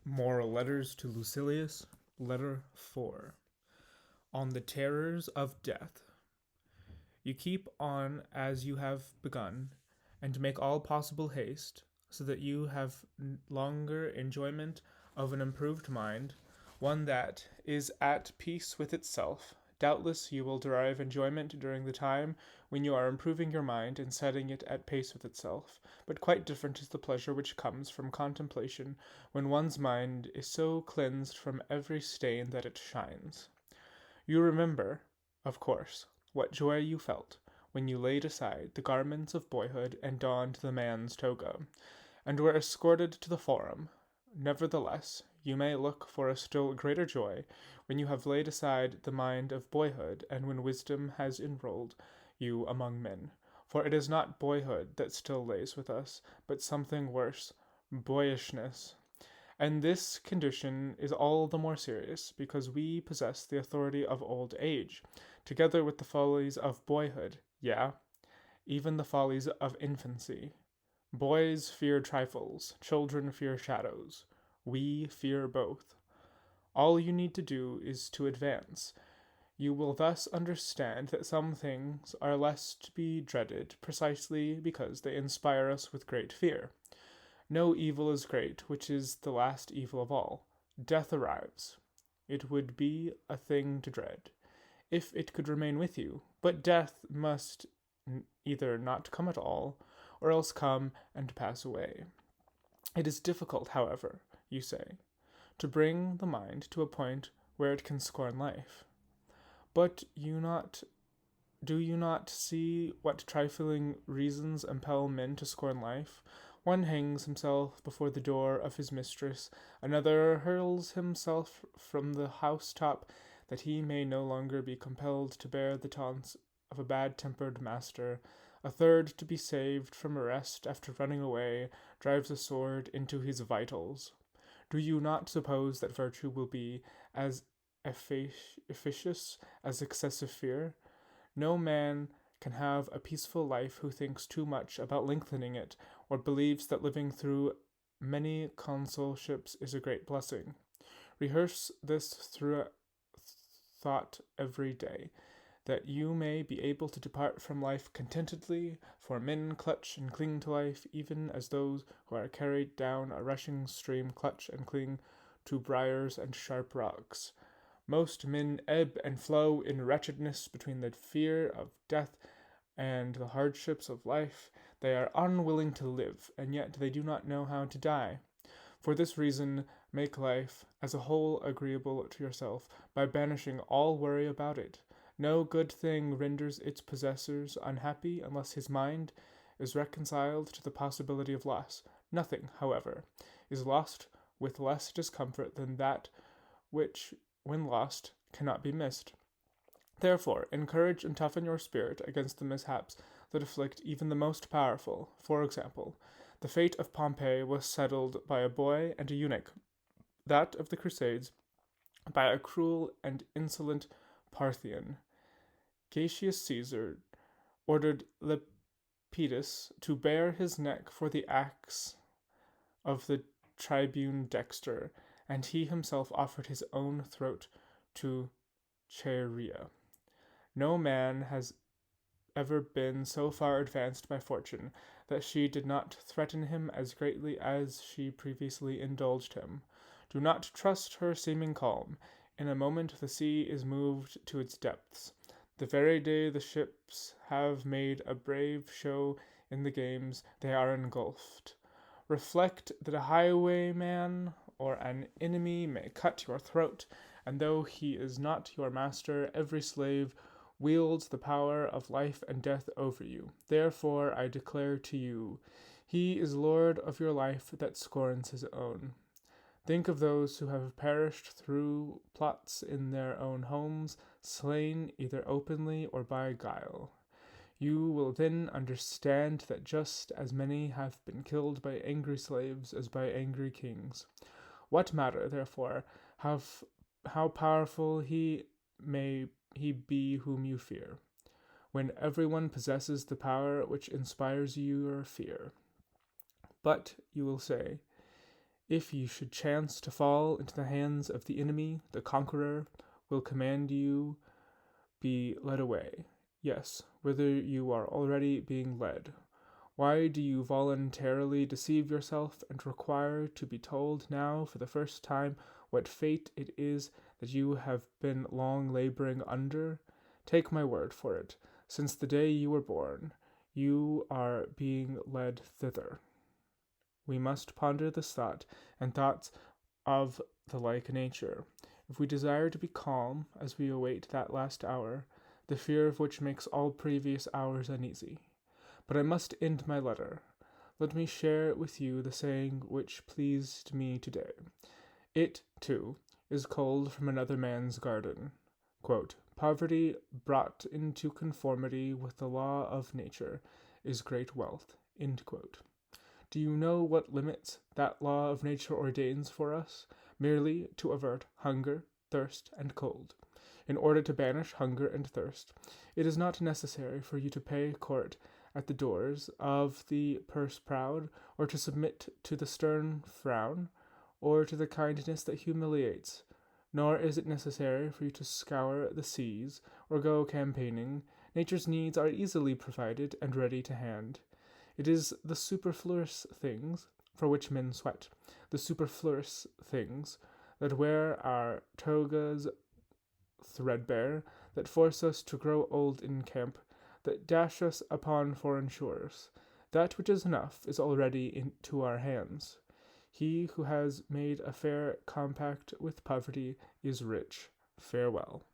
Moral Letters to Lucilius, Letter 4. On the Terrors of Death. You keep on as you have begun, and make all possible haste, so that you have longer enjoyment of an improved mind, one that is at peace with itself. Doubtless you will derive enjoyment during the time when you are improving your mind and setting it at pace with itself, but quite different is the pleasure which comes from contemplation when one's mind is so cleansed from every stain that it shines. You remember, of course, what joy you felt when you laid aside the garments of boyhood and donned the man's toga, and were escorted to the forum. Nevertheless, you may look for a still greater joy when you have laid aside the mind of boyhood and when wisdom has enrolled you among men. For it is not boyhood that still lays with us, but something worse, boyishness. And this condition is all the more serious because we possess the authority of old age, together with the follies of boyhood, yea, even the follies of infancy. Boys fear trifles, children fear shadows. We fear both. All you need to do is to advance. You will thus understand that some things are less to be dreaded precisely because they inspire us with great fear. No evil is great, which is the last evil of all. Death arrives. It would be a thing to dread, if it could remain with you, but death must either not come at all, or else come and pass away. It is difficult, however, you say, to bring the mind to a point where it can scorn life. But do you not see what trifling reasons impel men to scorn life? One hangs himself before the door of his mistress, another hurls himself from the housetop that he may no longer be compelled to bear the taunts of a bad-tempered master. A third, to be saved from arrest after running away, drives a sword into his vitals. Do you not suppose that virtue will be as efficacious as excessive fear? No man can have a peaceful life who thinks too much about lengthening it, or believes that living through many consulships is a great blessing. Rehearse this through thought every day, that you may be able to depart from life contentedly, for men clutch and cling to life, even as those who are carried down a rushing stream clutch and cling to briars and sharp rocks. Most men ebb and flow in wretchedness between the fear of death and the hardships of life. They are unwilling to live, and yet they do not know how to die. For this reason, make life as a whole agreeable to yourself by banishing all worry about it. No good thing renders its possessors unhappy unless his mind is reconciled to the possibility of loss. Nothing, however, is lost with less discomfort than that which, when lost, cannot be missed. Therefore, encourage and toughen your spirit against the mishaps that afflict even the most powerful. For example, the fate of Pompey was settled by a boy and a eunuch, that of the Crusades by a cruel and insolent Parthian. Cassius Caesar ordered Lepidus to bare his neck for the acts of the tribune Dexter, and he himself offered his own throat to Chaerea. No man has ever been so far advanced by fortune that she did not threaten him as greatly as she previously indulged him. Do not trust her seeming calm. In a moment the sea is moved to its depths. The very day the ships have made a brave show in the games, they are engulfed. Reflect that a highwayman or an enemy may cut your throat, and though he is not your master, every slave wields the power of life and death over you. Therefore I declare to you, he is lord of your life that scorns his own. Think of those who have perished through plots in their own homes, slain either openly or by guile. You will then understand that just as many have been killed by angry slaves as by angry kings. What matter, therefore, how powerful he be whom you fear, when everyone possesses the power which inspires your fear? But, you will say, if you should chance to fall into the hands of the enemy, the conqueror will command you be led away. Yes, whither you are already being led. Why do you voluntarily deceive yourself and require to be told now for the first time what fate it is that you have been long laboring under? Take my word for it, since the day you were born, you are being led thither. We must ponder this thought, and thoughts of the like nature, if we desire to be calm as we await that last hour, the fear of which makes all previous hours uneasy. But I must end my letter. Let me share with you the saying which pleased me today. It, too, is culled from another man's garden. Quote, Poverty brought into conformity with the law of nature is great wealth. End quote. Do you know what limits that law of nature ordains for us? Merely to avert hunger, thirst, and cold. In order to banish hunger and thirst, it is not necessary for you to pay court at the doors of the purse-proud, or to submit to the stern frown, or to the kindness that humiliates. Nor is it necessary for you to scour the seas, or go campaigning. Nature's needs are easily provided and ready to hand. It is the superfluous things for which men sweat, the superfluous things that wear our togas threadbare, that force us to grow old in camp, that dash us upon foreign shores. That which is enough is already into our hands. He who has made a fair compact with poverty is rich. Farewell.